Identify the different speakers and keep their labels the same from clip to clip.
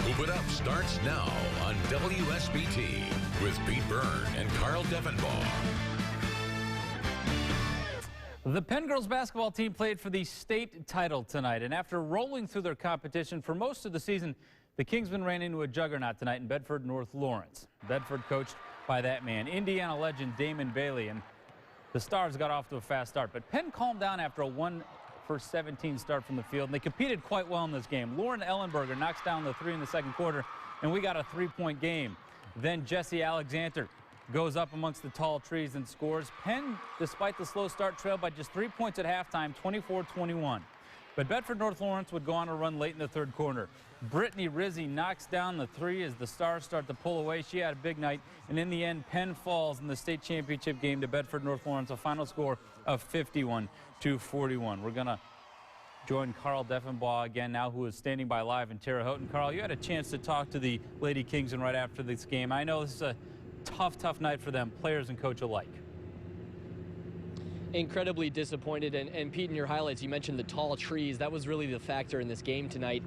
Speaker 1: Move It Up starts now on WSBT with Byrne and Carl Deffenbaugh.
Speaker 2: The Penn girls basketball team played for the state title tonight, and after rolling through their competition for most of the season, the Kingsmen ran into a juggernaut tonight in Bedford North Lawrence. Bedford coached by that man, Indiana legend Damon Bailey, and the Stars got off to a fast start. But Penn calmed down after a 1-for-17 start from the field, and they competed quite well in this game. Lauren Ellenberger knocks down the three in the second quarter, and we got a three-point game. Then Jesse Alexander goes up amongst the tall trees and scores. Penn, despite the slow start, trailed by just 3 points at halftime, 24-21. But Bedford North Lawrence would go on a run late in the third quarter. Brittany Rizzi knocks down the three as the Stars start to pull away. She had a big night, and in the end, Penn falls in the state championship game to Bedford North Lawrence, a final score of 51-41. We're going to join Carl Deffenbaugh again now, who is standing by live in Terre Haute. And Carl, you had a chance to talk to the Lady Kingsmen right after this game. I know this is a tough night for them, players and coach alike.
Speaker 3: Incredibly disappointed, and Pete, in your highlights, you mentioned the tall trees. That was really the factor in this game tonight.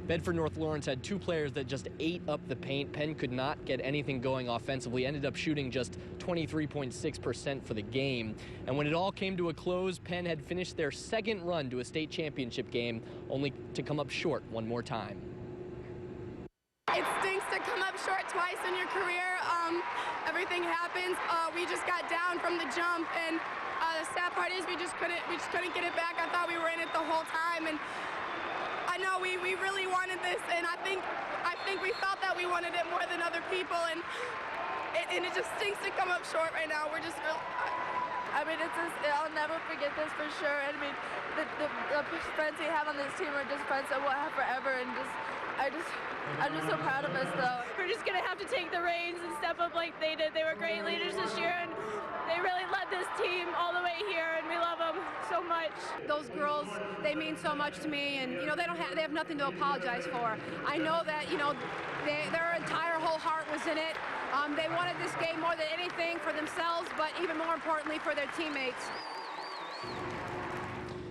Speaker 3: Bedford North Lawrence had two players that just ate up the paint. Penn could not get anything going offensively, ended up shooting just 23.6% for the game. And when it all came to a close, Penn had finished their second run to a state championship game, only to come up short one more time.
Speaker 4: It stinks to come up short twice in your career. Everything happens. We just got down from the jump, and the sad part is we just couldn't get it back. I thought we were in it the whole time, and I know we really wanted this, and I think we felt that we wanted it more than other people, and it just stinks to come up short right now. We're just real. I mean, I'll never forget this for sure. I mean, the friends we have on this team are just friends that we'll have forever, and I'm just so proud of us, though.
Speaker 5: We're just going to have to take the reins and step up like they did. They were great leaders this year, and they really led this team all the way here, and we love them so much.
Speaker 6: Those girls, they mean so much to me, and, you know, they have nothing to apologize for. I know that, you know, their entire whole heart was in it. They wanted this game more than anything for themselves, but even more importantly for their teammates.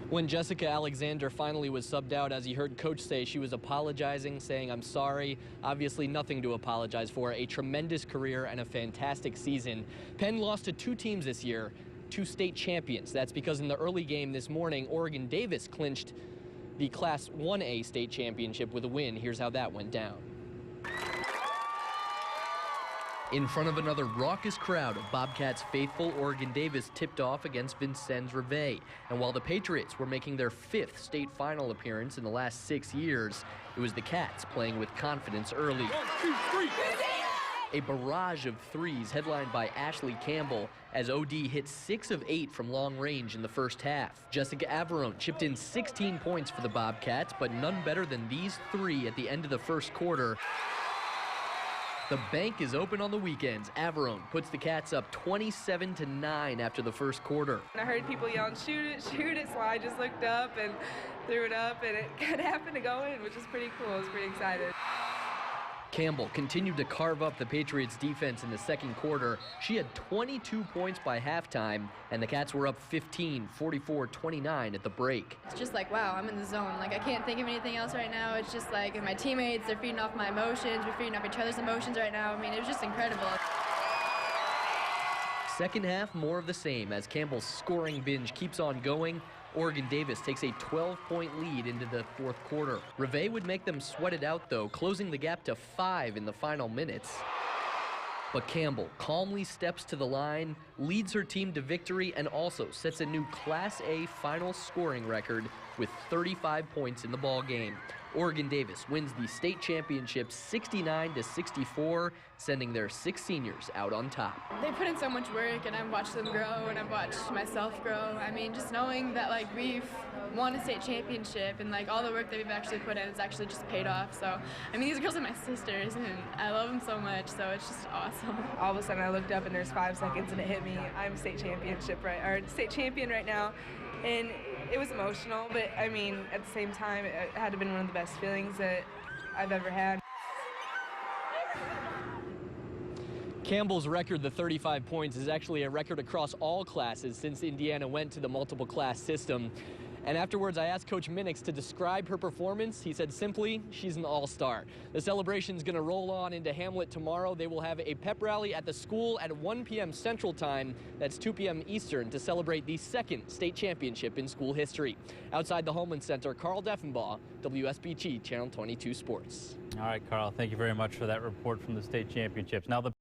Speaker 3: When Jessica Alexander finally was subbed out, as you heard Coach say, she was apologizing, saying, "I'm sorry." Obviously nothing to apologize for. A tremendous career and a fantastic season. Penn lost to two teams this year, two state champions. That's because in the early game this morning, Oregon Davis clinched the Class 1A state championship with a win. Here's how that went down. In front of another raucous crowd of Bobcats faithful, Oregon Davis tipped off against Vincennes Reveille. And while the Patriots were making their 5th state final appearance in the last 6 years, it was the Cats playing with confidence early. 1, 2, 3. A barrage of threes headlined by Ashley Campbell as OD hit 6 of 8 from long range in the first half. Jessica Averone chipped in 16 points for the Bobcats, but none better than these 3 at the end of the first quarter. The bank is open on the weekends. Averone puts the Cats up 27-9 after the first quarter.
Speaker 7: I heard people yelling, "Shoot it, shoot it," so I just looked up and threw it up, and it kind of happened to go in, which is pretty cool. I was pretty excited.
Speaker 3: Campbell continued to carve up the Patriots' defense in the second quarter. She had 22 points by halftime, and the Cats were up 15, 44-29 at the break.
Speaker 8: It's just like, wow, I'm in the zone. Like, I can't think of anything else right now. It's just like, and my teammates, they're feeding off my emotions. We're feeding off each other's emotions right now. I mean, it was just incredible.
Speaker 3: Second half, more of the same as Campbell's scoring binge keeps on going. Oregon Davis takes a 12-point lead into the fourth quarter. Reveille would make them sweat it out, though, closing the gap to 5 in the final minutes. But Campbell calmly steps to the line, leads her team to victory, and also sets a new Class A final scoring record with 35 points in the ball game. Oregon Davis wins the state championship 69-64, sending their 6 seniors out on top.
Speaker 8: They put in so much work, and I've watched them grow, and I've watched myself grow. I mean, just knowing that, like, we've won a state championship, and, like, all the work that we've actually put in has actually just paid off. So, I mean, these girls are my sisters, and I love them so much, so it's just awesome.
Speaker 7: All of a sudden, I looked up, and there's 5 seconds, and it hit me. I'm state champion right now, and it was emotional, but I mean, at the same time, it had to have been one of the best feelings that I've ever had.
Speaker 3: Campbell's record, the 35 points, is actually a record across all classes since Indiana went to the multiple class system. And afterwards, I asked Coach Minix to describe her performance. He said simply, she's an all-star. The celebration's going to roll on into Hamlet tomorrow. They will have a pep rally at the school at 1 p.m. Central Time. That's 2 p.m. Eastern to celebrate the second state championship in school history. Outside the Homeland Center, Carl Deffenbaugh, WSBT Channel 22 Sports.
Speaker 2: All right, Carl, thank you very much for that report from the state championships. Now the